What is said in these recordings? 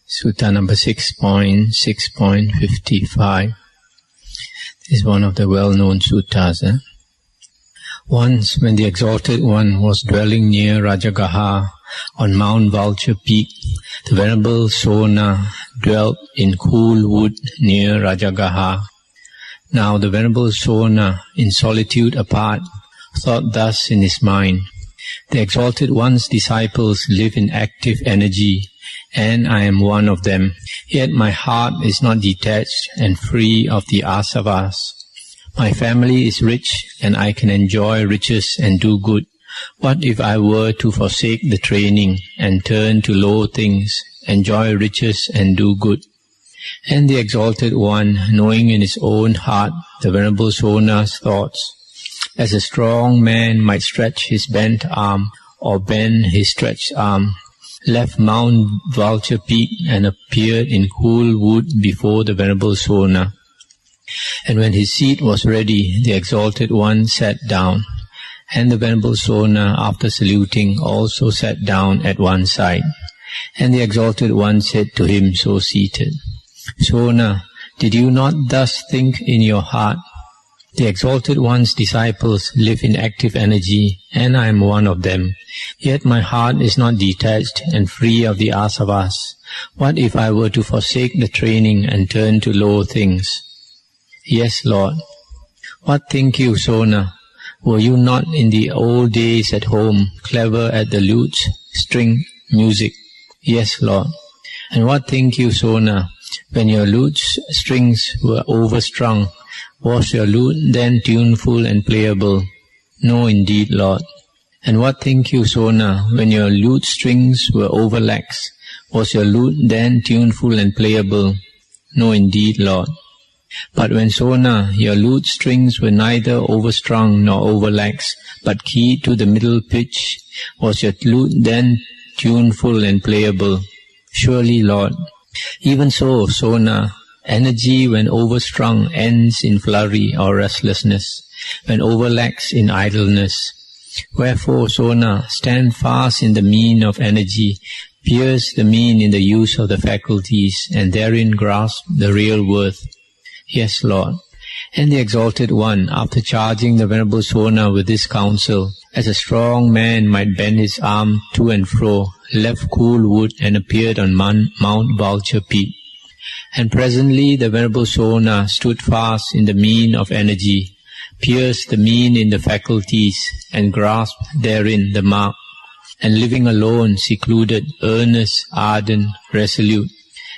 Sutta number 6.6.55. This is one of the well-known suttas. Once, when the Exalted One was dwelling near Rajagaha on Mount Vulture Peak, the Venerable Sona dwelt in cool wood near Rajagaha. Now the Venerable Sona, in solitude apart, thought thus in his mind: the Exalted One's disciples live in active energy, and I am one of them. Yet my heart is not detached and free of the asavas. My family is rich, and I can enjoy riches and do good. What if I were to forsake the training and turn to low things, enjoy riches and do good? And the Exalted One, knowing in his own heart the Venerable Sona's thoughts, as a strong man might stretch his bent arm or bend his stretched arm, left Mount Vulture Peak and appeared in cool wood before the Venerable Sona. And when his seat was ready, the Exalted One sat down, and the Venerable Sona, after saluting, also sat down at one side. And the Exalted One said to him, so seated, Sona, did you not thus think in your heart? The Exalted One's disciples live in active energy, and I am one of them. Yet my heart is not detached and free of the asavas. What if I were to forsake the training and turn to low things? Yes, Lord. What think you, Sona? Were you not in the old days at home, clever at the lutes, string, music? Yes, Lord. And what think you, Sona, when your lutes, strings were overstrung? Was your lute then tuneful and playable? No, indeed, Lord. And what think you, Sona, when your lute strings were overlaxed? Was your lute then tuneful and playable? No, indeed, Lord. But when, Sona, your lute strings were neither overstrung nor overlaxed, but keyed to the middle pitch, was your lute then tuneful and playable? Surely, Lord. Even so, Sona, energy when overstrung ends in flurry or restlessness, when overlaxed in idleness. Wherefore, Sona, stand fast in the mean of energy, pierce the mean in the use of the faculties, and therein grasp the real worth. Yes, Lord. And the Exalted One, after charging the Venerable Sona with this counsel, as a strong man might bend his arm to and fro, left cool wood and appeared on Mount Vulture Peak. And presently the Venerable Sona stood fast in the mean of energy, pierced the mean in the faculties, and grasped therein the mark, and living alone, secluded, earnest, ardent, resolute,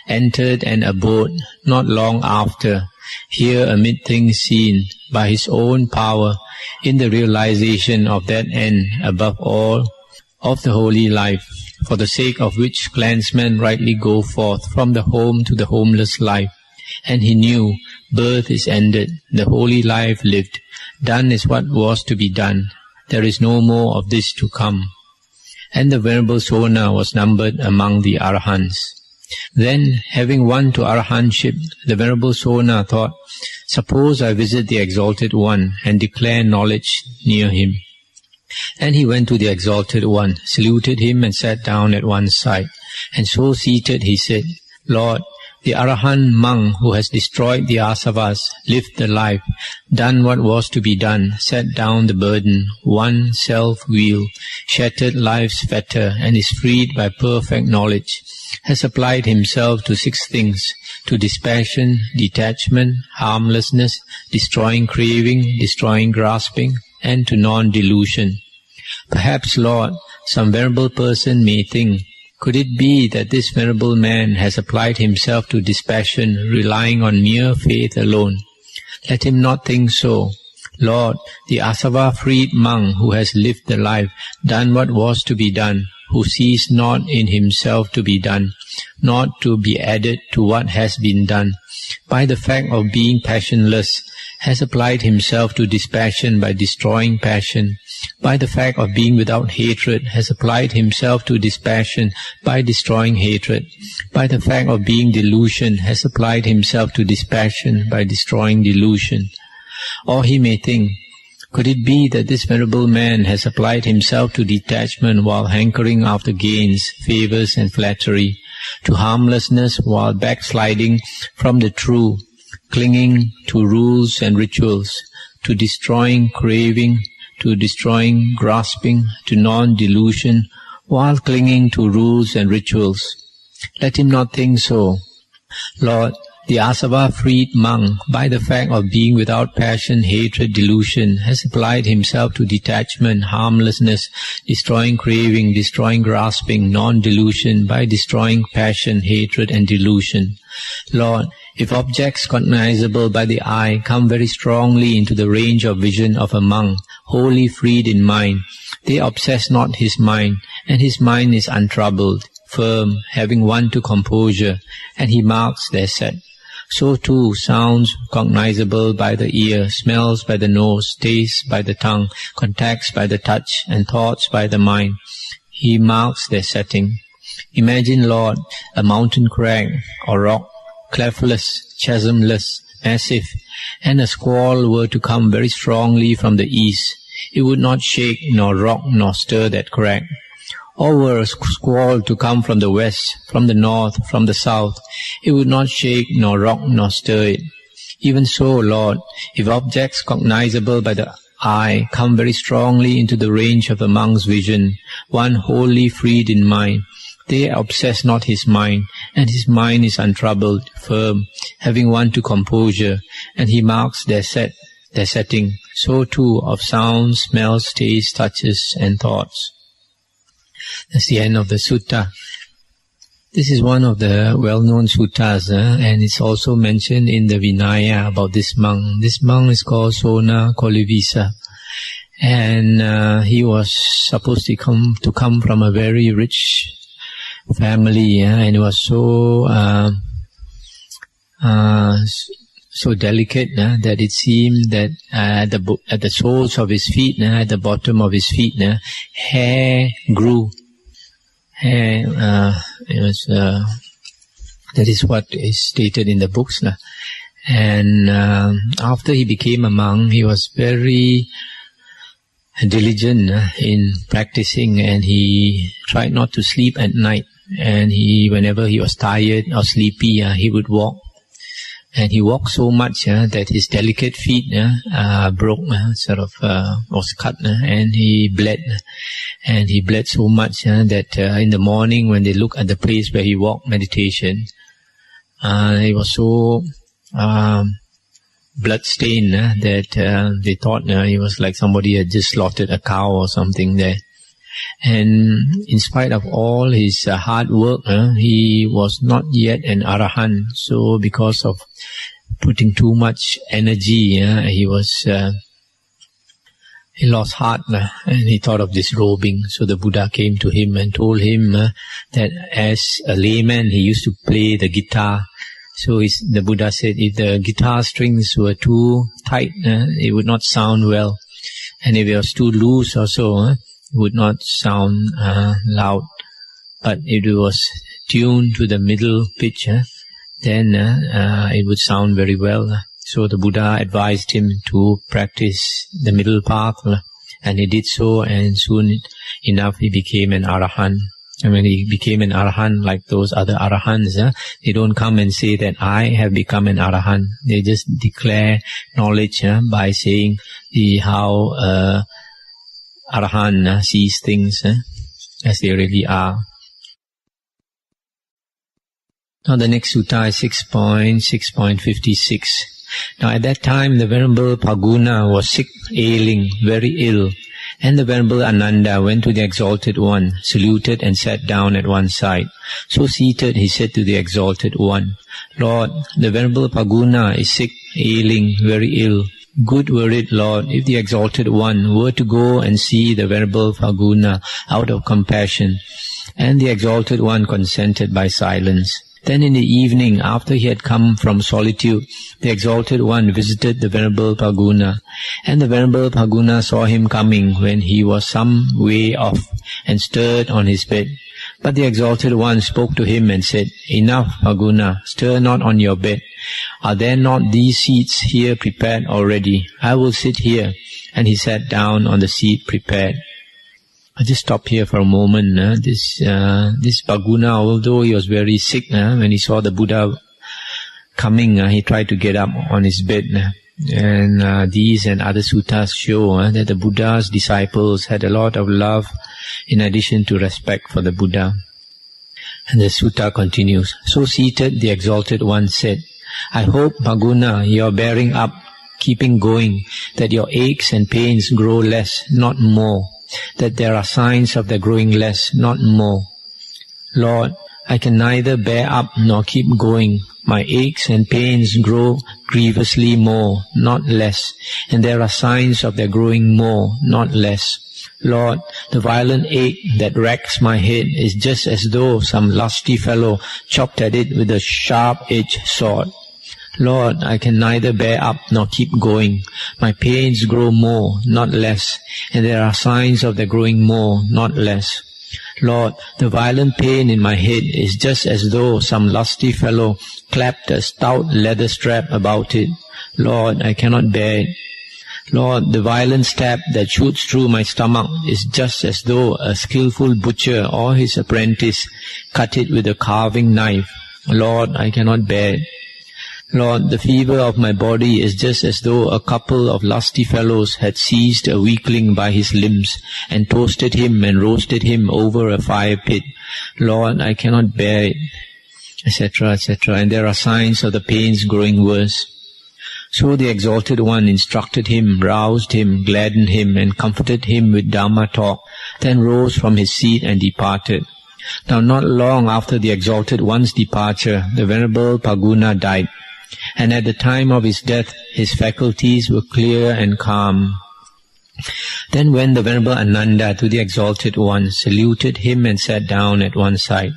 entered and abode, not long after, here amid things seen, by his own power, in the realization of that end, above all, of the holy life, for the sake of which clansmen rightly go forth from the home to the homeless life. And he knew, birth is ended, the holy life lived, done is what was to be done, there is no more of this to come. And the Venerable Sona was numbered among the Arahants. Then, having won to Arahantship, the Venerable Sona thought, suppose I visit the Exalted One and declare knowledge near him. And he went to the Exalted One, saluted him and sat down at one side. And so seated he said, Lord, the Arahant monk who has destroyed the asavas, lived the life, done what was to be done, set down the burden, won self-will, shattered life's fetter, and is freed by perfect knowledge, has applied himself to 6 things, to dispassion, detachment, harmlessness, destroying craving, destroying grasping, and to non-delusion. Perhaps, Lord, some venerable person may think, could it be that this venerable man has applied himself to dispassion, relying on mere faith alone? Let him not think so. Lord, the asava-freed monk who has lived the life, done what was to be done, who sees not in himself to be done, not to be added to what has been done, by the fact of being passionless, has applied himself to dispassion by destroying passion, by the fact of being without hatred, has applied himself to dispassion by destroying hatred, by the fact of being delusion, has applied himself to dispassion by destroying delusion. Or he may think, could it be that this venerable man has applied himself to detachment while hankering after gains, favors and flattery, to harmlessness while backsliding from the true, clinging to rules and rituals, to destroying craving, to destroying grasping, to non-delusion while clinging to rules and rituals. Let him not think so. Lord, the asava-freed monk, by the fact of being without passion, hatred, delusion, has applied himself to detachment, harmlessness, destroying craving, destroying grasping, non-delusion, by destroying passion, hatred, and delusion. Lord, if objects cognizable by the eye come very strongly into the range of vision of a monk, wholly freed in mind, they obsess not his mind, and his mind is untroubled, firm, having won to composure, and he marks their set. So too, sounds cognizable by the ear, smells by the nose, tastes by the tongue, contacts by the touch, and thoughts by the mind. He marks their setting. Imagine, Lord, a mountain crag or rock, cleftless, chasmless, massive, and a squall were to come very strongly from the east. It would not shake, nor rock, nor stir that crag. Or were a squall to come from the west, from the north, from the south, it would not shake, nor rock, nor stir it. Even so, Lord, if objects cognizable by the eye come very strongly into the range of a monk's vision, one wholly freed in mind, they obsess not his mind, and his mind is untroubled, firm, having won to composure, and he marks their setting. So too of sounds, smells, tastes, touches, and thoughts. That's the end of the sutta. This is one of the well-known suttas, and it's also mentioned in the Vinaya about this monk. This monk is called Sona Kolivisa, and he was supposed to come from a very rich family, and he was so delicate that it seemed that at the soles of his feet, at the bottom of his feet, hair grew. That is what is stated in the books. And after he became a monk, he was very diligent in practicing, and he tried not to sleep at night. And whenever he was tired or sleepy, he would walk. And he walked so much that his delicate feet broke, was cut, and he bled. And he bled so much that in the morning when they look at the place where he walked meditation, it was so blood-stained that they thought he was like somebody had just slaughtered a cow or something there. And in spite of all his hard work, he was not yet an arahant. So because of putting too much energy, he lost heart, and he thought of disrobing. So the Buddha came to him and told him that as a layman he used to play the guitar. So the Buddha said if the guitar strings were too tight, it would not sound well. And if it was too loose also, it would not sound loud. But if it was tuned to the middle pitch, then it would sound very well. So the Buddha advised him to practice the middle path, and he did so, and soon enough he became an arahant. And when he became an arahant, like those other arahants, they don't come and say that I have become an arahant. They just declare knowledge by saying how arahant sees things as they really are. Now the next sutta is 6.56. Now at that time the Venerable Paguna was sick, ailing, very ill, and the Venerable Ananda went to the Exalted One, saluted and sat down at one side. So seated he said to the Exalted One, Lord, the Venerable Paguna is sick, ailing, very ill. Good were it, Lord, if the Exalted One were to go and see the Venerable Paguna out of compassion. And the Exalted One consented by silence. Then in the evening, after he had come from solitude, the Exalted One visited the Venerable Paguna. And the Venerable Paguna saw him coming when he was some way off, and stirred on his bed. But the Exalted One spoke to him and said, Enough, Paguna, stir not on your bed. Are there not these seats here prepared already? I will sit here. And he sat down on the seat prepared. I'll just stop here for a moment. This Bhaguna, although he was very sick, when he saw the Buddha coming, he tried to get up on his bed. And these and other suttas show that the Buddha's disciples had a lot of love in addition to respect for the Buddha. And the sutta continues. So seated, the Exalted One said, I hope, Bhaguna, you are bearing up, keeping going, that your aches and pains grow less, not more, that there are signs of their growing less, not more. Lord, I can neither bear up nor keep going. My aches and pains grow grievously more, not less, and there are signs of their growing more, not less. Lord, the violent ache that racks my head is just as though some lusty fellow chopped at it with a sharp-edged sword. Lord, I can neither bear up nor keep going. My pains grow more, not less, and there are signs of their growing more, not less. Lord, the violent pain in my head is just as though some lusty fellow clapped a stout leather strap about it. Lord, I cannot bear it. Lord, the violent stab that shoots through my stomach is just as though a skillful butcher or his apprentice cut it with a carving knife. Lord, I cannot bear it. Lord, the fever of my body is just as though a couple of lusty fellows had seized a weakling by his limbs and toasted him and roasted him over a fire pit. Lord, I cannot bear it, etc., etc. And there are signs of the pains growing worse. So the Exalted One instructed him, roused him, gladdened him, and comforted him with Dhamma talk, then rose from his seat and departed. Now not long after the Exalted One's departure, the Venerable Bhaguna died, and at the time of his death, his faculties were clear and calm. Then went the Venerable Ananda to the Exalted One, saluted him and sat down at one side.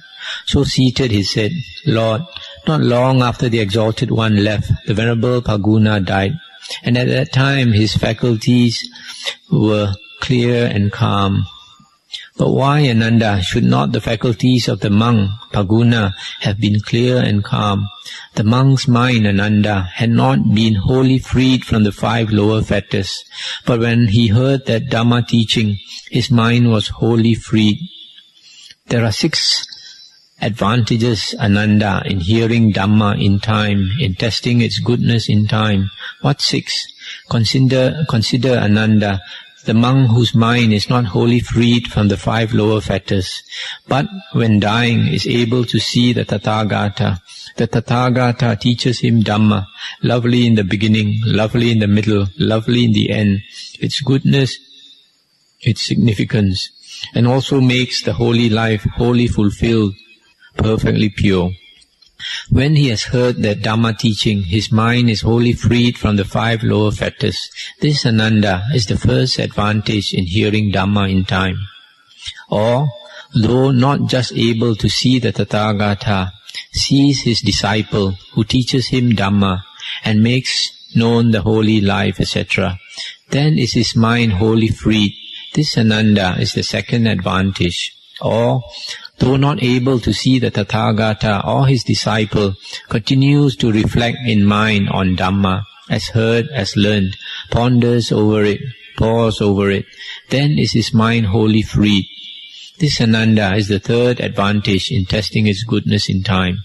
So seated he said, Lord, not long after the Exalted One left, the Venerable Bhaguna died, and at that time his faculties were clear and calm. But why, Ananda, should not the faculties of the monk, Bhaguna, have been clear and calm? The monk's mind, Ananda, had not been wholly freed from the 5 lower fetters, but when he heard that Dhamma teaching, his mind was wholly freed. There are 6 advantages, Ananda, in hearing Dhamma in time, in testing its goodness in time. What 6? Consider, Ananda, the monk whose mind is not wholly freed from the 5 lower fetters, but when dying is able to see the Tathagata. The Tathagata teaches him Dhamma, lovely in the beginning, lovely in the middle, lovely in the end, its goodness, its significance, and also makes the holy life wholly fulfilled, perfectly pure. When he has heard that Dhamma teaching, his mind is wholly freed from the 5 lower fetters. This, Ananda, is the first advantage in hearing Dhamma in time. Or, though not just able to see the Tathagata, sees his disciple who teaches him Dhamma and makes known the holy life, etc., then is his mind wholly freed. This, Ananda, is the second advantage. Or, though not able to see the Tathagata or his disciple, continues to reflect in mind on Dhamma, as heard, as learned, ponders over it, pores over it, then is his mind wholly freed. This, Ananda, is the third advantage in testing its goodness in time.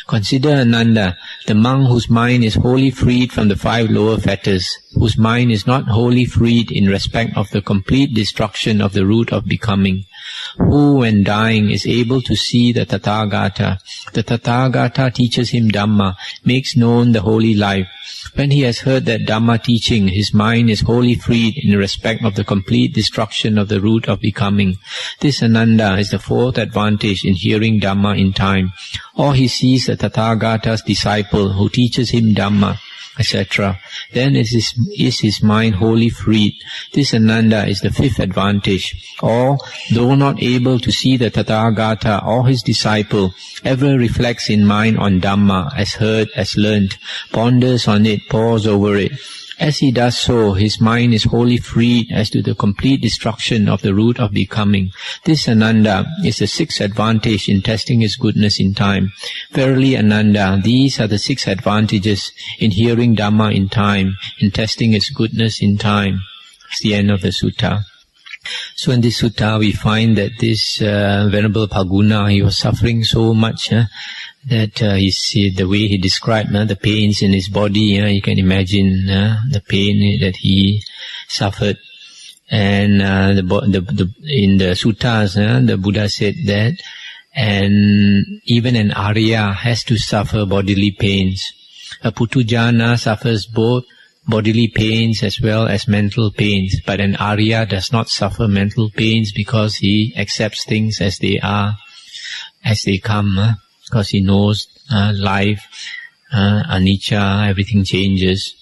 Consider, Ananda, the monk whose mind is wholly freed from the 5 lower fetters, whose mind is not wholly freed in respect of the complete destruction of the root of becoming, who, when dying, is able to see the Tathagata. The Tathagata teaches him Dhamma, makes known the holy life. When he has heard that Dhamma teaching, his mind is wholly freed in respect of the complete destruction of the root of becoming. This, Ananda, is the fourth advantage in hearing Dhamma in time. Or he sees the Tathagata's disciple who teaches him Dhamma, etc. Then is his mind wholly freed. This, Ananda, is the fifth advantage. Or, though not able to see the Tathagata or his disciple, ever reflects in mind on Dhamma, as heard, as learnt, ponders on it, pores over it. As he does so, his mind is wholly freed as to the complete destruction of the root of becoming. This, Ananda, is the sixth advantage in testing his goodness in time. Verily, Ananda, these are the 6 advantages in hearing Dhamma in time, in testing its goodness in time. It's the end of the sutta. So in this sutta we find that this Venerable Phaguna, he was suffering so much that the way he described the pains in his body, you can imagine the pain that he suffered. And in the suttas, the Buddha said that, and even an Arya has to suffer bodily pains. A Putujana suffers both bodily pains as well as mental pains, but an Arya does not suffer mental pains because he accepts things as they are, as they come, because he knows life, anicca, everything changes.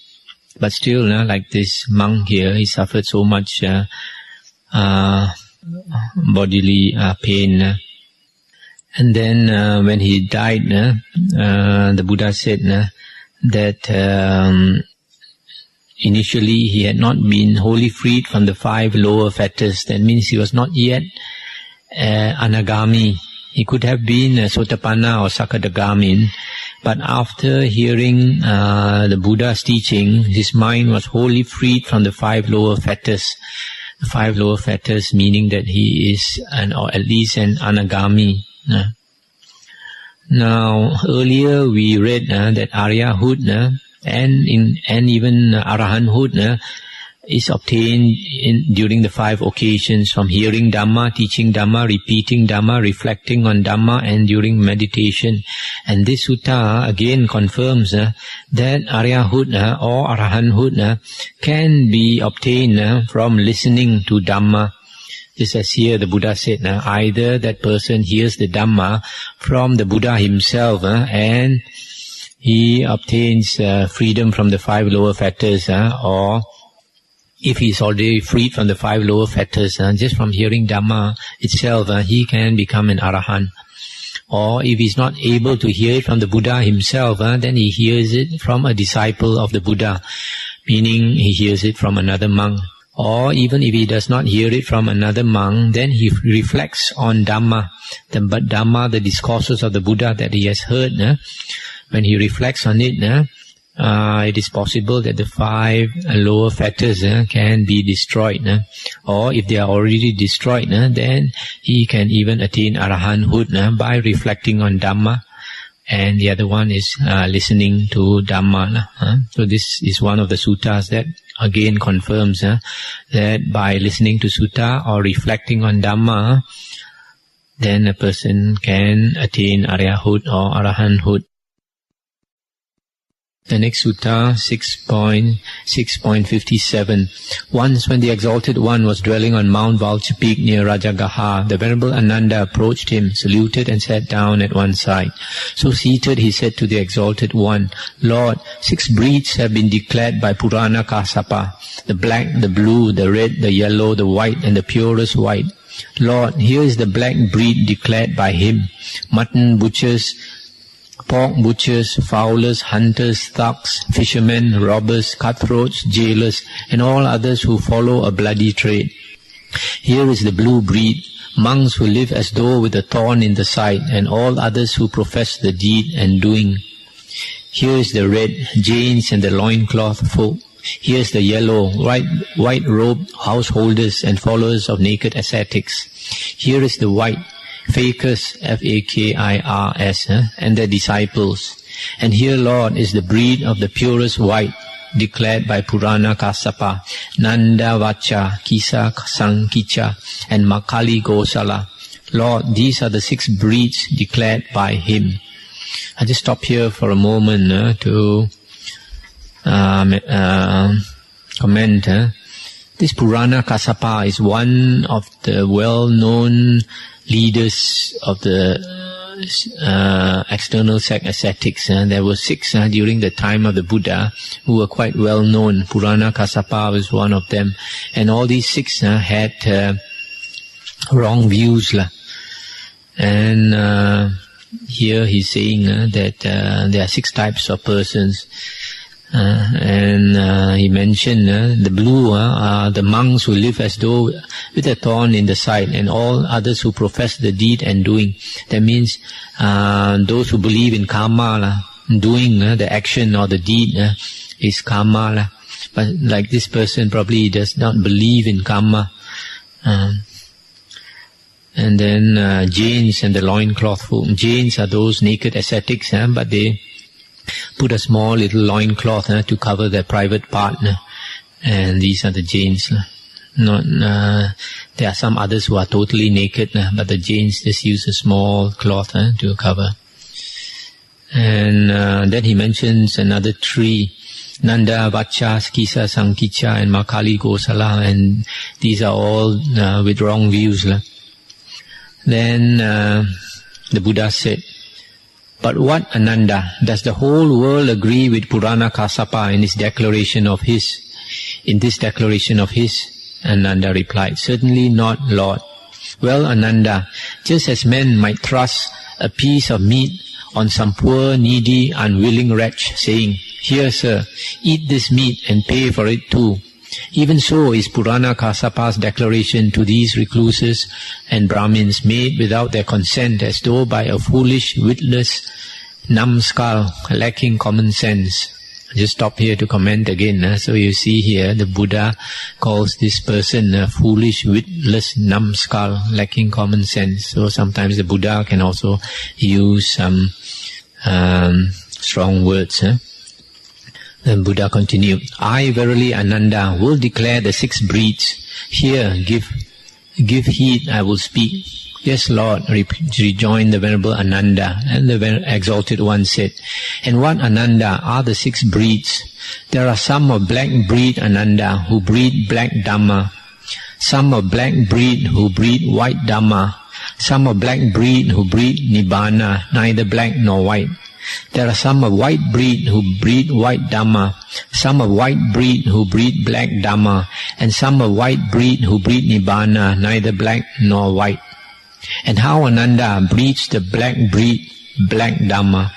But still, like this monk here, he suffered so much bodily pain. And then when he died, the Buddha said that initially he had not been wholly freed from the 5 lower fetters. That means he was not yet anagami. He could have been Sotapanna or Sakadagami, but after hearing the Buddha's teaching, his mind was wholly freed from the 5 lower fetters. The 5 lower fetters meaning that he is or at least an anagami. Now, earlier we read that Aryahood and even Arahanthood is obtained during the 5 occasions, from hearing Dhamma, teaching Dhamma, repeating Dhamma, reflecting on Dhamma, and during meditation. And this sutta again confirms that Aryahood or Arahanthood can be obtained from listening to Dhamma. Just as here the Buddha said, either that person hears the Dhamma from the Buddha himself and he obtains freedom from the 5 lower fetters, or if he is already freed from the 5 lower fetters, just from hearing Dhamma itself, he can become an Arahant. Or if he is not able to hear it from the Buddha himself, then he hears it from a disciple of the Buddha, meaning he hears it from another monk. Or even if he does not hear it from another monk, then he reflects on Dhamma, the discourses of the Buddha that he has heard. When he reflects on it, it is possible that the 5 lower fetters can be destroyed. Or if they are already destroyed, then he can even attain Arahanthood by reflecting on Dhamma. And the other one is listening to Dhamma. So this is one of the suttas that again confirms that by listening to sutta or reflecting on Dhamma, then a person can attain Aryahood or Arahanthood. The next sutta, 6.57. Once when the Exalted One was dwelling on Mount Vulture Peak near Rajagaha, the Venerable Ananda approached him, saluted and sat down at one side. So seated, he said to the Exalted One, Lord, 6 breeds have been declared by Purana Kassapa, the black, the blue, the red, the yellow, the white, and the purest white. Lord, here is the black breed declared by him. Mutton butchers, pork butchers, fowlers, hunters, thugs, fishermen, robbers, cutthroats, jailers, and all others who follow a bloody trade. Here is the blue breed, monks who live as though with a thorn in the side, and all others who profess the deed and doing. Here is the red, Jains and the loincloth folk. Here is the yellow, white-robed householders and followers of naked ascetics. Here is the white, Fakirs, F-A-K-I-R-S, and their disciples. And here, Lord, is the breed of the purest white, declared by Purana Kassapa, Nanda Vacha, Kisa Sankicha, and Makali Gosala. Lord, these are the 6 breeds declared by him. I just stop here for a moment to comment. This Purana Kassapa is one of the well-known leaders of the external sect ascetics. There were 6 during the time of the Buddha who were quite well known. Purana Kassapa was one of them. And all these 6 had wrong views. And here he's saying that there are 6 types of persons. And he mentioned the blue are the monks who live as though with a thorn in the side, and all others who profess the deed and doing. That means those who believe in karma, doing the action or the deed is karma. But like this person probably does not believe in karma, And then Jains and the loincloth. Jains are those naked ascetics, but they put a small little loincloth to cover their private part. And these are the Jains. There are some others who are totally naked, but the Jains just use a small cloth to cover. And then he mentions another three, Nanda, Vacha, Skisa, Sankicha, and Makali Gosala, and these are all with wrong views. Then the Buddha said, but what Ananda? Does the whole world agree with Purana Kassapa in this declaration of his? Ananda replied, certainly not, Lord. Well, Ananda, just as men might thrust a piece of meat on some poor, needy, unwilling wretch, saying, here, sir, eat this meat and pay for it too. Even so is Purana Kassapa's declaration to these recluses and Brahmins made without their consent, as though by a foolish, witless numbskull lacking common sense. Just stop here to comment again. So you see here, the Buddha calls this person a foolish, witless numbskull lacking common sense. So sometimes the Buddha can also use some strong words. Then Buddha continued, I verily, Ananda, will declare the 6 breeds. Here, give heed, I will speak. Yes, Lord, rejoined the Venerable Ananda. And the Exalted One said, and what, Ananda, are the 6 breeds? There are some of black breed, Ananda, who breed black Dhamma. Some of black breed who breed white Dhamma. Some of black breed who breed Nibbana, neither black nor white. There are some of white breed who breed white Dhamma, some of white breed who breed black Dhamma, and some of white breed who breed Nibbana, neither black nor white. And how Ananda breeds the black breed, black Dhamma.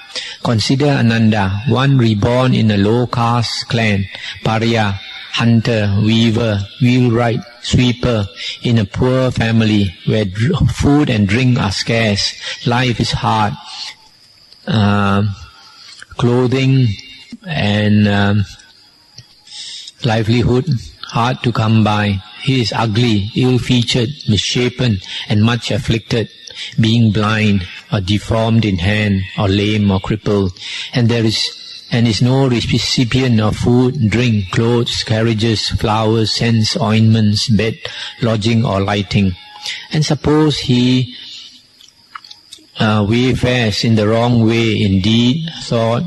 Consider, Ananda, one reborn in a low caste clan, pariah, hunter, weaver, wheelwright, sweeper, in a poor family where food and drink are scarce, life is hard, clothing and livelihood hard to come by. He is ugly, ill-featured, misshapen, and much afflicted, being blind, or deformed in hand, or lame, or crippled, and is no recipient of food, drink, clothes, carriages, flowers, scents, ointments, bed, lodging, or lighting. And suppose he wayfares in the wrong way in deed, thought,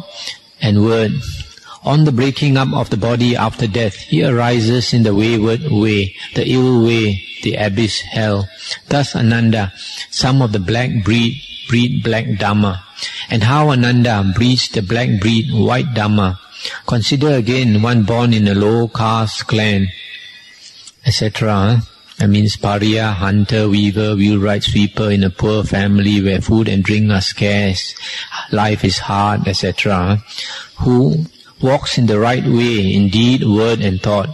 and word. On the breaking up of the body after death, he arises in the wayward way, the ill way, the abyss, hell. Thus, Ananda, some of the black breed black Dhamma. And how Ananda breeds the black breed white Dhamma. Consider again one born in a low caste clan, etc. That means pariah, hunter, weaver, wheelwright, sweeper in a poor family where food and drink are scarce, life is hard, etc. Who walks in the right way in deed, word and thought.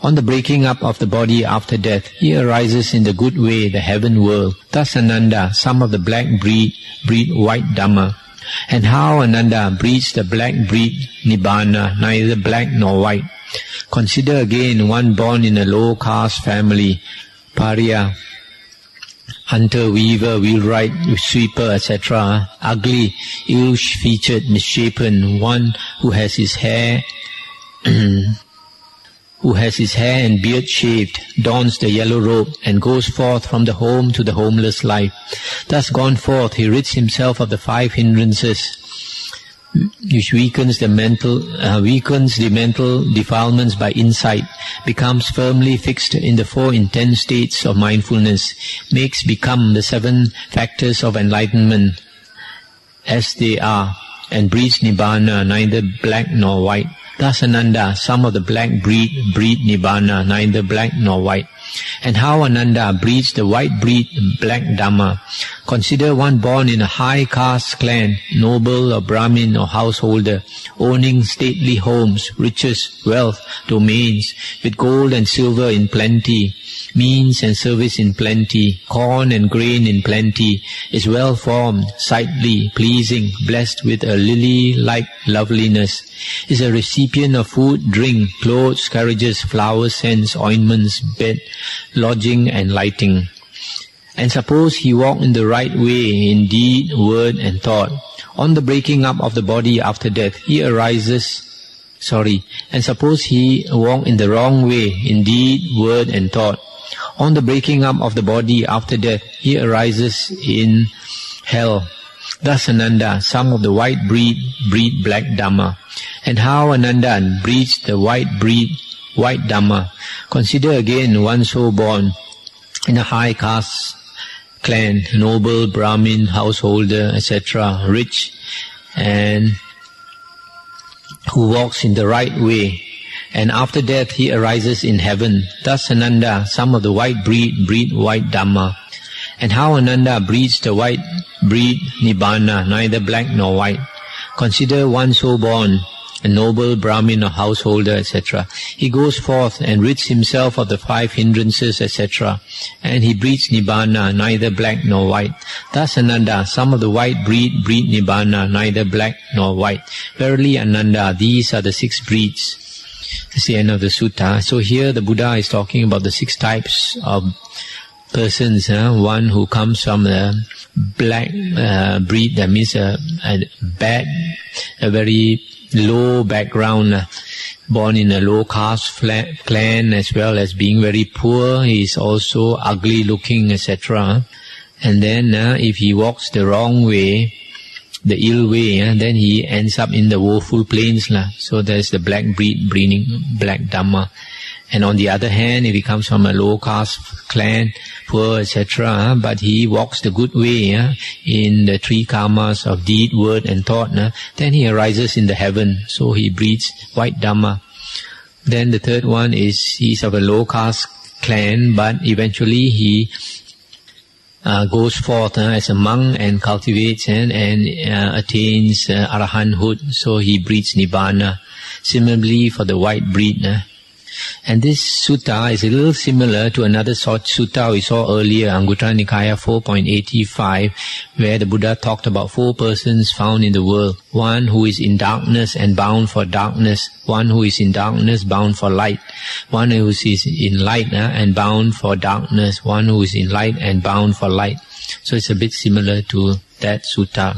On the breaking up of the body after death, he arises in the good way, the heaven world. Thus Ananda, some of the black breed white Dhamma. And how Ananda breeds the black breed Nibbana, neither black nor white. Consider again one born in a low caste family, pariah, hunter, weaver, wheelwright, sweeper, etc., ugly, ill-featured, misshapen, one who has his hair and beard shaved, dons the yellow robe, and goes forth from the home to the homeless life. Thus gone forth, he rids himself of the 5 hindrances, which weakens the mental defilements by insight, becomes firmly fixed in the 4 intense states of mindfulness, makes become the 7 factors of enlightenment as they are, and breeds Nibbana, neither black nor white. Thus Ananda, some of the black breed Nibbana, neither black nor white. And how Ananda breeds the white breed black Dhamma. Consider one born in a high caste clan, noble or Brahmin or householder, owning stately homes, riches, wealth, domains, with gold and silver in plenty, means and service in plenty, corn and grain in plenty, is well formed, sightly, pleasing, blessed with a lily-like loveliness, is a recipient of food, drink, clothes, carriages, flowers, scents, ointments, bed, lodging and lighting. And suppose he walk in the right way in deed, word and thought, on the breaking up of the body after death, and suppose he walk in the wrong way in deed, word and thought, on the breaking up of the body after death, he arises in hell. Thus Ananda, some of the white breed black Dhamma. And how Ananda breeds the white Dhamma. Consider again one so born in a high caste clan, noble, Brahmin, householder, etc., rich, and who walks in the right way, and after death he arises in heaven. Thus Ananda, some of the white breed white Dhamma. And how Ananda breeds the white breed Nibbana, neither black nor white. Consider one so born, a noble, Brahmin or householder, etc. He goes forth and rids himself of the 5 hindrances, etc. And he breeds Nibbana, neither black nor white. Thus Ananda, some of the white breed Nibbana, neither black nor white. Verily Ananda, these are the 6 breeds. That's the end of the sutta. So here the Buddha is talking about the 6 types of persons. One who comes from the black breed, that means a very low background, born in a low caste clan, as well as being very poor. He is also ugly looking, etc. And then if he walks the wrong way, the ill way, then he ends up in the woeful plains. So there's the black breed breeding black Dhamma. And on the other hand, if he comes from a low caste clan, poor, etc., but he walks the good way in the 3 karmas of deed, word and thought, then he arises in the heaven. So he breeds white Dhamma. Then the third one is, he's of a low caste clan, but eventually he goes forth as a monk and cultivates and attains arahanthood. So he breeds Nibbana. Similarly for the white breed. And this sutta is a little similar to another short sutta we saw earlier, Anguttara Nikaya 4.85, where the Buddha talked about 4 persons found in the world. One who is in darkness and bound for darkness. One who is in darkness bound for light. One who is in light and bound for darkness. One who is in light and bound for light. So it's a bit similar to that sutta.